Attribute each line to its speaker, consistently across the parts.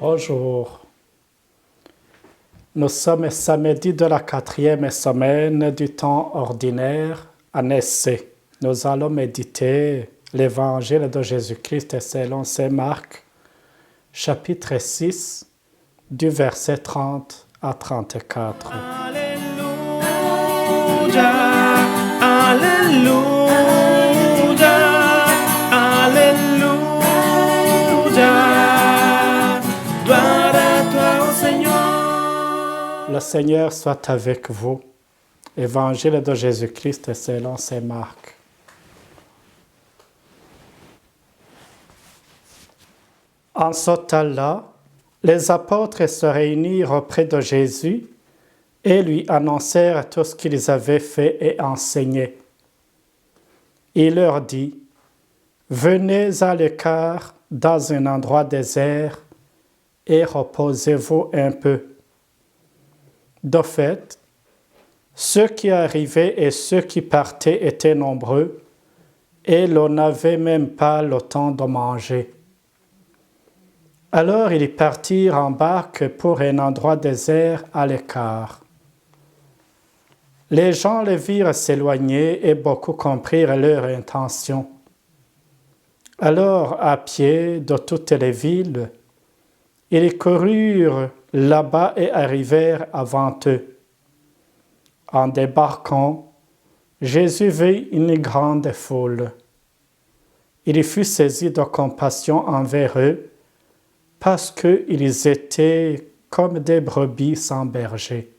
Speaker 1: Bonjour. Nous sommes samedi de la 4e semaine du temps ordinaire, année C. Nous allons méditer l'évangile de Jésus-Christ selon saint Marc, chapitre 6, du verset 30 à 34.
Speaker 2: Alléluia, Alléluia, Alléluia. Gloire à toi, ô Seigneur.
Speaker 1: Le Seigneur soit avec vous. Évangile de Jésus-Christ selon saint Marc. En ce temps-là, les apôtres se réunirent auprès de Jésus et lui annoncèrent tout ce qu'ils avaient fait et enseigné. Il leur dit, « Venez à l'écart dans un endroit désert et reposez-vous un peu. » De fait, ceux qui arrivaient et ceux qui partaient étaient nombreux et l'on n'avait même pas le temps de manger. Alors ils partirent en barque pour un endroit désert à l'écart. Les gens les virent s'éloigner et beaucoup comprirent leur intention. Alors, à pied de toutes les villes, ils coururent là-bas et arrivèrent avant eux. En débarquant, Jésus vit une grande foule. Il fut saisi de compassion envers eux parce qu'ils étaient comme des brebis sans berger.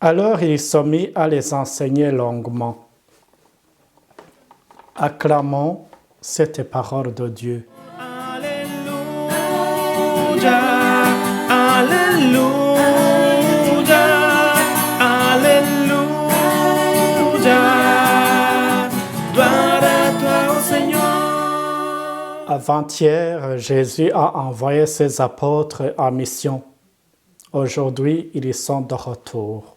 Speaker 1: Alors il se mit à les enseigner longuement. Acclamons cette parole de Dieu.
Speaker 2: Alléluia, Alléluia, Alléluia. Gloire à toi, ô Seigneur.
Speaker 1: Avant-hier, Jésus a envoyé ses apôtres en mission. Aujourd'hui, ils sont de retour.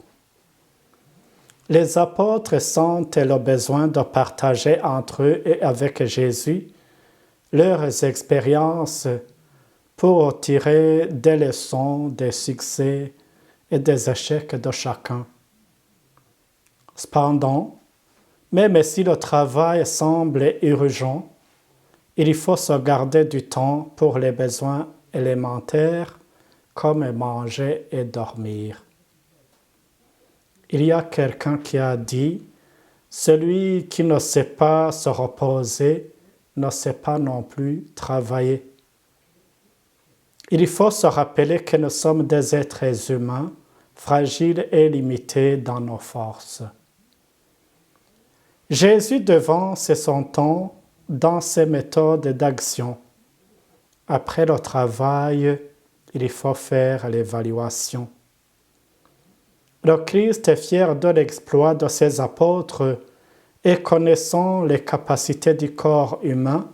Speaker 1: Les apôtres sentent le besoin de partager entre eux et avec Jésus leurs expériences pour tirer des leçons, des succès et des échecs de chacun. Cependant, même si le travail semble urgent, il faut se garder du temps pour les besoins élémentaires comme manger et dormir. Il y a quelqu'un qui a dit « Celui qui ne sait pas se reposer ne sait pas non plus travailler ». Il faut se rappeler que nous sommes des êtres humains, fragiles et limités dans nos forces. Jésus devance son temps dans ses méthodes d'action. Après le travail, il faut faire l'évaluation. Le Christ est fier de l'exploit de ses apôtres et connaissant les capacités du corps humain,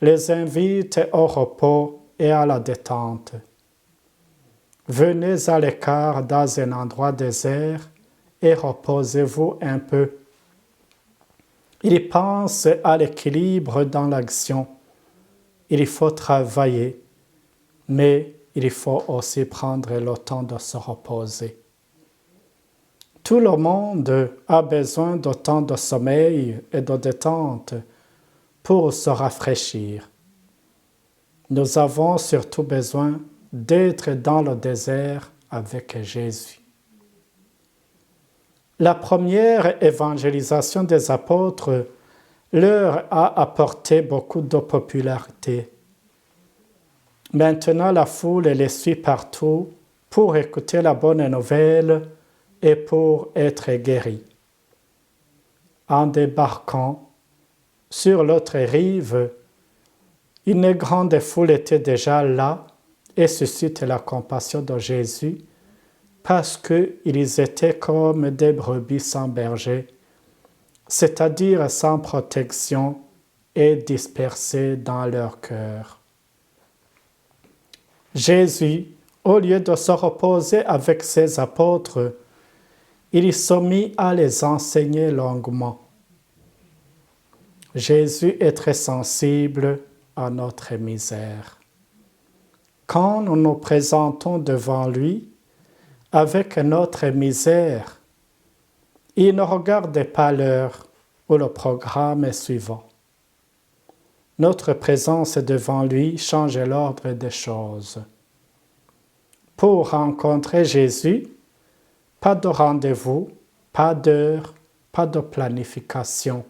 Speaker 1: les invite au repos et à la détente. Venez à l'écart dans un endroit désert et reposez-vous un peu. Il pense à l'équilibre dans l'action. Il faut travailler, mais il faut aussi prendre le temps de se reposer. Tout le monde a besoin de temps de sommeil et de détente pour se rafraîchir. Nous avons surtout besoin d'être dans le désert avec Jésus. La première évangélisation des apôtres leur a apporté beaucoup de popularité. Maintenant, la foule les suit partout pour écouter la bonne nouvelle et pour être guéris. En débarquant sur l'autre rive, une grande foule était déjà là et suscite la compassion de Jésus parce qu'ils étaient comme des brebis sans berger, c'est-à-dire sans protection et dispersés dans leur cœur. Jésus, au lieu de se reposer avec ses apôtres, il se mit à les enseigner longuement. Jésus est très sensible à notre misère. quand nous nous présentons devant lui avec notre misère, il ne regarde pas l'heure où le programme est suivant. Notre présence devant lui change l'ordre des choses. Pour rencontrer Jésus, pas de rendez-vous, pas d'heure, pas de planification.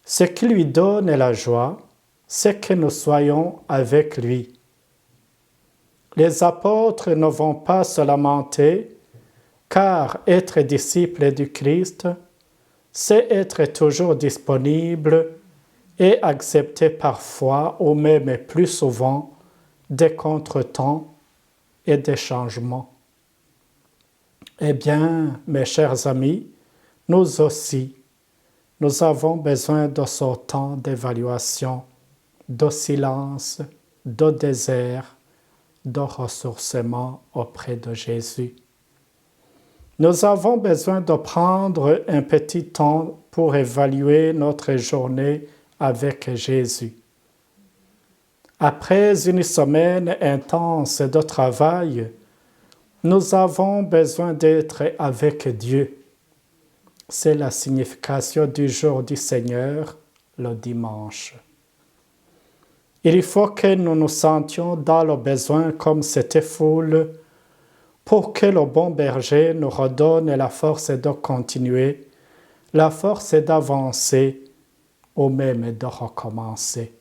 Speaker 1: Ce qui lui donne la joie, c'est que nous soyons avec lui. Les apôtres ne vont pas se lamenter, car être disciple du Christ, c'est être toujours disponible et accepter parfois, ou même plus souvent, des contretemps et des changements. Eh bien, mes chers amis, nous aussi, nous avons besoin de ce temps d'évaluation, de silence, de désert, de ressourcement auprès de Jésus. Nous avons besoin de prendre un petit temps pour évaluer notre journée avec Jésus. Après une semaine intense de travail, nous avons besoin d'être avec Dieu. C'est la signification du jour du Seigneur, le dimanche. Il faut que nous nous sentions dans le besoin comme cette foule pour que le bon berger nous redonne la force de continuer, la force d'avancer ou même de recommencer.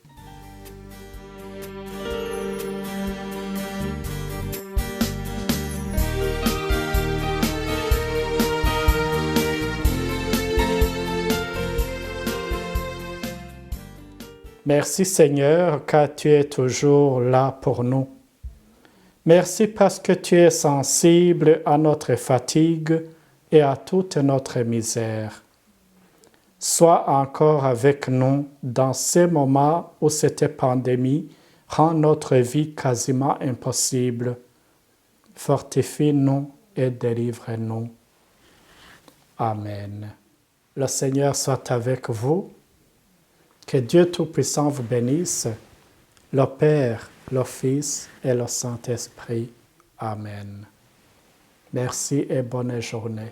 Speaker 1: Merci Seigneur, car tu es toujours là pour nous. Merci parce que tu es sensible à notre fatigue et à toute notre misère. Sois encore avec nous dans ces moments où cette pandémie rend notre vie quasiment impossible. Fortifie-nous et délivre-nous. Amen. Le Seigneur soit avec vous. Que Dieu Tout-Puissant vous bénisse, le Père, le Fils et le Saint-Esprit. Amen. Merci et bonne journée.